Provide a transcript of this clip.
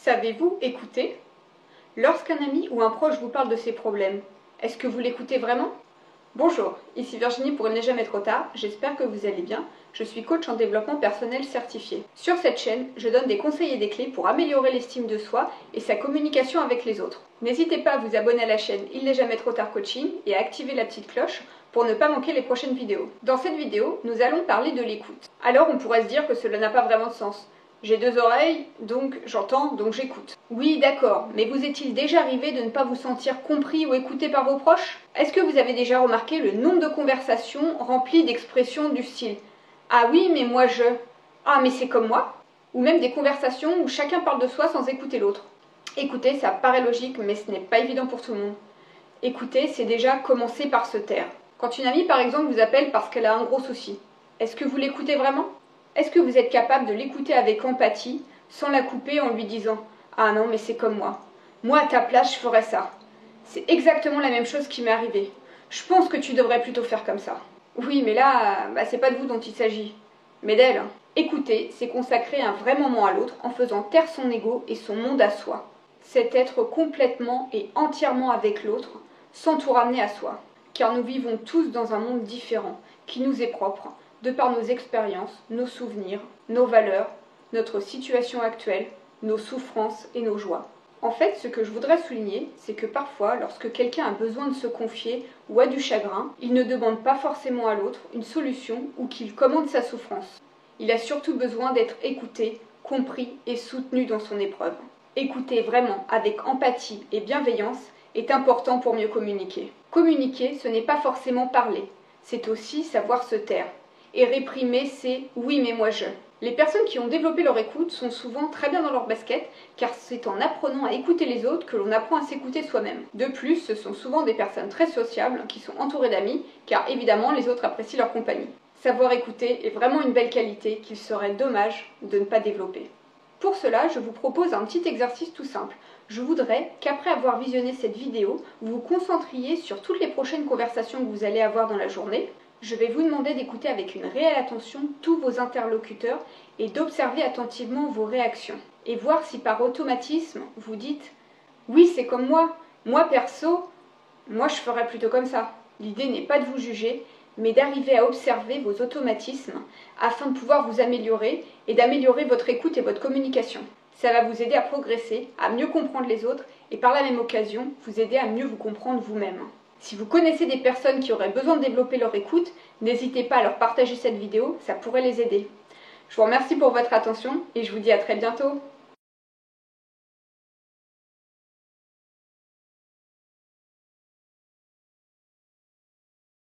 Savez-vous écouter? Lorsqu'un ami ou un proche vous parle de ses problèmes, est-ce que vous l'écoutez vraiment? Bonjour, ici Virginie pour Il n'est jamais trop tard, j'espère que vous allez bien. Je suis coach en développement personnel certifié. Sur cette chaîne, je donne des conseils et des clés pour améliorer l'estime de soi et sa communication avec les autres. N'hésitez pas à vous abonner à la chaîne Il n'est jamais trop tard coaching et à activer la petite cloche pour ne pas manquer les prochaines vidéos. Dans cette vidéo, nous allons parler de l'écoute. Alors on pourrait se dire que cela n'a pas vraiment de sens. J'ai deux oreilles, donc j'entends, donc j'écoute. Oui, d'accord, mais vous est-il déjà arrivé de ne pas vous sentir compris ou écouté par vos proches? Est-ce que vous avez déjà remarqué le nombre de conversations remplies d'expressions du style « Ah oui, mais moi je… Ah, mais c'est comme moi ?» Ou même des conversations où chacun parle de soi sans écouter l'autre. Écouter, ça paraît logique, mais ce n'est pas évident pour tout le monde. Écouter, c'est déjà commencer par se taire. Quand une amie, par exemple, vous appelle parce qu'elle a un gros souci, est-ce que vous l'écoutez vraiment? Est-ce que vous êtes capable de l'écouter avec empathie, sans la couper en lui disant « Ah non, mais c'est comme moi. Moi, à ta place, je ferais ça. C'est exactement la même chose qui m'est arrivée. Je pense que tu devrais plutôt faire comme ça. » Oui, mais là, c'est pas de vous dont il s'agit, mais d'elle. Écouter, c'est consacrer un vrai moment à l'autre en faisant taire son ego et son monde à soi. C'est être complètement et entièrement avec l'autre, sans tout ramener à soi. Car nous vivons tous dans un monde différent, qui nous est propre, de par nos expériences, nos souvenirs, nos valeurs, notre situation actuelle, nos souffrances et nos joies. En fait, ce que je voudrais souligner, c'est que parfois, lorsque quelqu'un a besoin de se confier ou a du chagrin, il ne demande pas forcément à l'autre une solution ou qu'il commande sa souffrance. Il a surtout besoin d'être écouté, compris et soutenu dans son épreuve. Écouter vraiment avec empathie et bienveillance est important pour mieux communiquer. Communiquer, ce n'est pas forcément parler, c'est aussi savoir se taire. Et réprimer, c'est « oui, mais moi je ». Les personnes qui ont développé leur écoute sont souvent très bien dans leur basket, car c'est en apprenant à écouter les autres que l'on apprend à s'écouter soi-même. De plus, ce sont souvent des personnes très sociables qui sont entourées d'amis, car évidemment les autres apprécient leur compagnie. Savoir écouter est vraiment une belle qualité qu'il serait dommage de ne pas développer. Pour cela, je vous propose un petit exercice tout simple. Je voudrais qu'après avoir visionné cette vidéo, vous vous concentriez sur toutes les prochaines conversations que vous allez avoir dans la journée. Je vais vous demander d'écouter avec une réelle attention tous vos interlocuteurs et d'observer attentivement vos réactions. Et voir si par automatisme, vous dites « Oui, c'est comme moi perso, moi je ferais plutôt comme ça ». L'idée n'est pas de vous juger, mais d'arriver à observer vos automatismes afin de pouvoir vous améliorer et d'améliorer votre écoute et votre communication. Ça va vous aider à progresser, à mieux comprendre les autres et par la même occasion, vous aider à mieux vous comprendre vous-même. Si vous connaissez des personnes qui auraient besoin de développer leur écoute, n'hésitez pas à leur partager cette vidéo, ça pourrait les aider. Je vous remercie pour votre attention et je vous dis à très bientôt.